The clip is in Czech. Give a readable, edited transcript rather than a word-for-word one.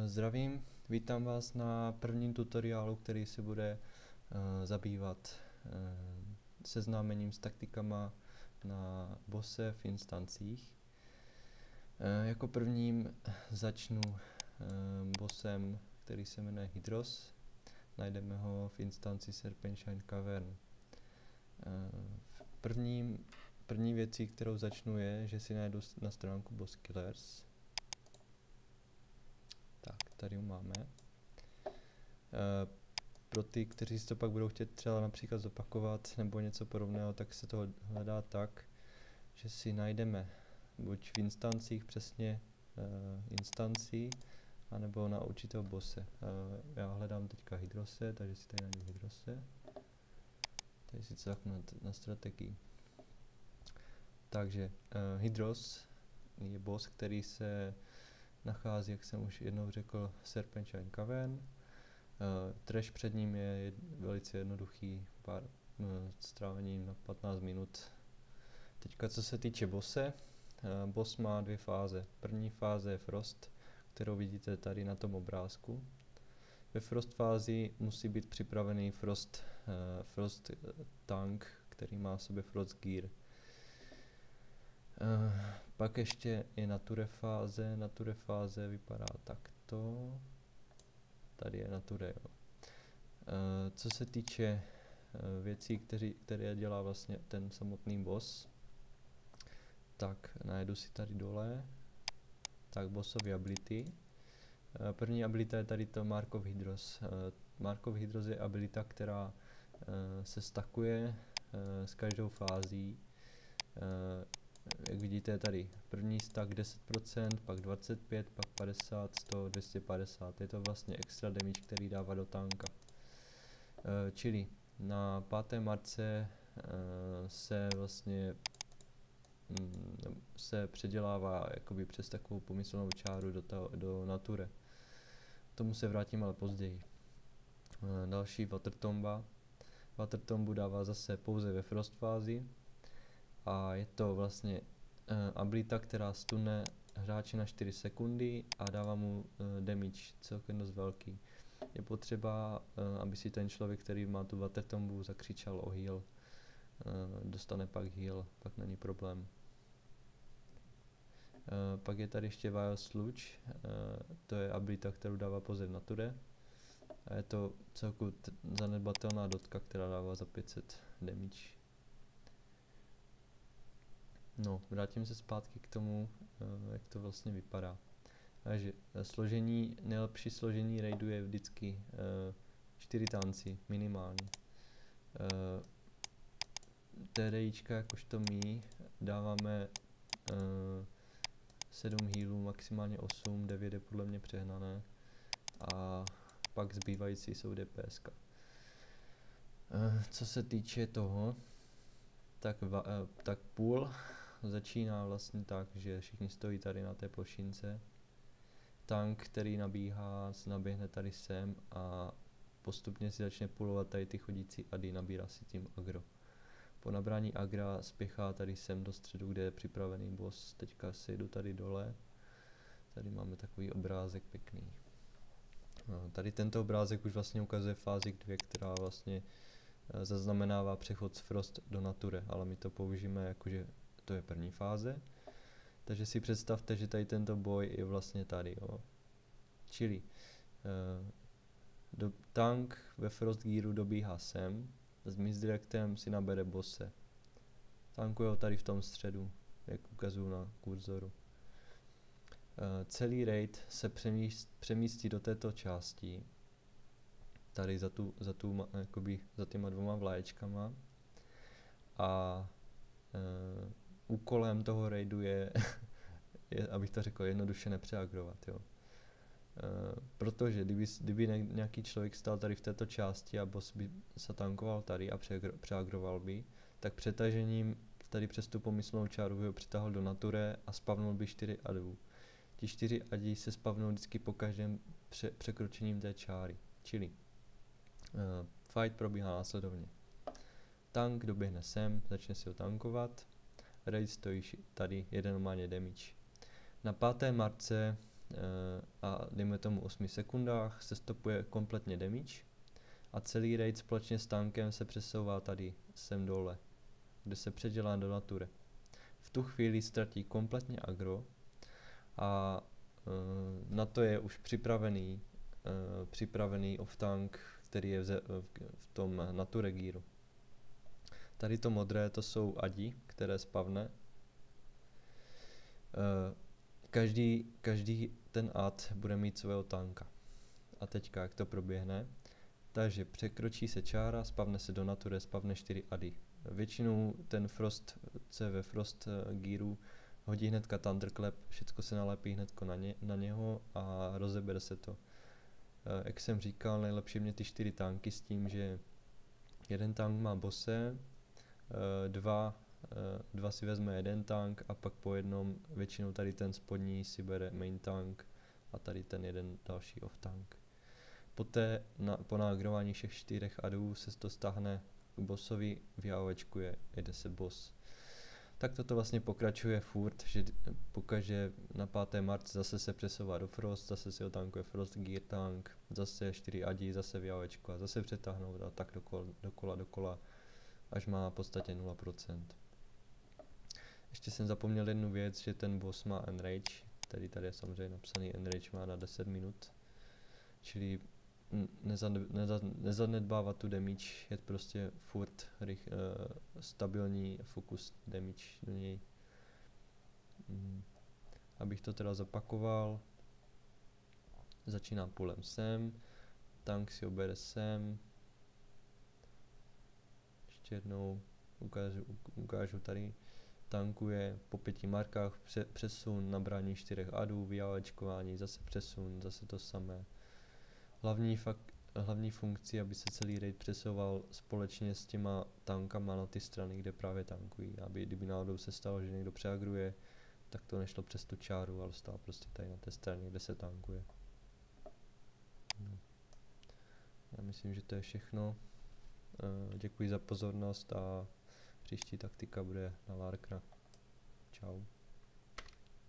Zdravím, vítám vás na prvním tutoriálu, který se bude zabývat seznámením s taktikama na bosse v instancích. Jako prvním začnu bossem, který se jmenuje Hydros. Najdeme ho v instanci Serpentine Cavern. První věcí, kterou začnu, je, že si najdu na stránku Boss Killers. Tak, tady ho máme. Pro ty, kteří si to pak budou chtít třeba například zopakovat nebo něco podobného, tak se to hledá tak, že si najdeme buď v instancích přesně instancí, anebo na určitého bosse. Já hledám teďka Hydrose, takže si tady najdu Hydrose. Tady si cvaknu na strategii. Takže Hydros je boss, který se nachází, jak jsem už jednou řekl, Serpentine Cavern. Trash před ním je velice jednoduchý, strávením na 15 minut. Teďka co se týče bosse, boss má dvě fáze. První fáze je Frost, kterou vidíte tady na tom obrázku. Ve Frost fázi musí být připravený Frost tank, který má v sobě Frost gear. Pak ještě je Nature fáze. Nature fáze vypadá takto. Tady je Nature, jo. Co se týče věcí, které dělá vlastně ten samotný boss, tak najedu si tady dole, tak bossový ability. První abilita je tady to Markov Hydros. Markov Hydros je abilita, která se stakuje s každou fází. Jak vidíte je tady první stack 10%, pak 25%, pak 50%, 100%, 250%. Je to vlastně extra damage, který dává do tanka. Čili na 5. marce se vlastně se předělává jakoby přes takovou pomyslnou čáru do Nature. K tomu se vrátím ale později. Další Watertomba. Watertombu dává zase pouze ve Frost fázi a je to vlastně abilita, která stune hráče na 4 sekundy a dává mu damage celkem dost velký. Je potřeba, aby si ten člověk, který má tu Watertombu, zakřičel o heal. Dostane pak heal, pak není problém. Pak je tady ještě Vile Sludge, to je abilita, kterou dává pouze v Nature. A je to celku zanedbatelná dotka, která dává za 500 damage. No, vrátím se zpátky k tomu, jak to vlastně vypadá. Takže nejlepší složení raidu je vždycky 4 tanci, minimálně. TDIčka jakožto my dáváme 7 healů, maximálně 8, 9 je podle mě přehnané. A pak zbývající jsou DPS. Co se týče toho, tak půl začíná vlastně tak, že všichni stojí tady na té plošince. Tank, který naběhne tady sem a postupně si začne pulovat tady ty chodící ady, nabírá si tím agro. Po nabrání agra spěchá tady sem do středu, kde je připravený boss. Teďka si jdu tady dole. Tady máme takový obrázek pěkný. Tady tento obrázek už vlastně ukazuje fázi 2, která vlastně zaznamenává přechod z Frost do Nature, ale my to použijeme jakože to je první fáze. Takže si představte, že tady tento boj je vlastně tady, jo. Čili tank ve Frost Gearu dobíhá sem, s misdirectem si nabere bosse. Tankuje ho tady v tom středu, jak ukazuju na kurzoru. Celý raid se přemístí do této části, tady za těma dvoma vlaječkama a úkolem toho raidu je, abych to řekl, jednoduše nepřeagrovat, jo. Protože kdyby nějaký člověk stál tady v této části a boss by se tankoval tady a přeagroval by, tak přetažením tady přes tu pomyslnou čáru by ho přitáhl do Nature a spavnul by 4 adů. Ti 4 adi se spavnou vždycky po každém překročením té čáry. Čili fight probíhá následovně. Tank doběhne sem, začne si ho tankovat. Raid stojí tady, jeden normálně damage. Na 5. marce a dejme tomu 8 sekundách se stopuje kompletně damage a celý raid společně s tankem se přesouvá tady sem dole, kde se předělá do nature. V tu chvíli ztratí kompletně agro a na to je už připravený off-tank, který je v tom nature gearu. Tady to modré, to jsou adi, které spavne. Každý ten ad bude mít svého tanka. A teďka, jak to proběhne? Takže překročí se čára, spavne se do nature, spavne 4 ady. Většinou ten Frost se ve Frost gearu hodí hnedka Thunderclap, všecko se nalepí hnedko na něho a rozebere se to. Jak jsem říkal, nejlepší mě ty 4 tanky s tím, že jeden tank má bose, dva si vezme jeden tank a pak po jednom většinou tady ten spodní si bere main tank a tady ten jeden další off tank. Poté po nagrování všech 4 adů se to stáhne k bossovi, vyávečkuje, jede se boss. Tak toto vlastně pokračuje furt, že pokaže na 5. marc zase se přesouvá do Frost, zase si otankuje Frost Gear tank, zase 4 adi, zase vyávečku a zase přetáhnout a tak dokola, až má v podstatě 0%. Ještě jsem zapomněl jednu věc, že ten boss má enrage, tady je samozřejmě napsaný enrage má na 10 minut, čili nezanedbávat tu damage, je prostě furt stabilní focus damage do něj. Abych to teda zopakoval, začíná pulem sem, tank si obere sem, ještě jednou ukážu tady, tankuje po 5 markách, přesun, nabrání 4 adů, vyálečkování, zase přesun, zase to samé. Hlavní funkcí, aby se celý raid přesouval společně s těma tankama na ty strany, kde právě tankují, aby kdyby náhodou se stalo, že někdo přeagruje, tak to nešlo přes tu čáru, ale stál prostě tady na té straně, kde se tankuje. No. Já myslím, že to je všechno. Děkuji za pozornost a příští taktika bude na Larkna. Čau.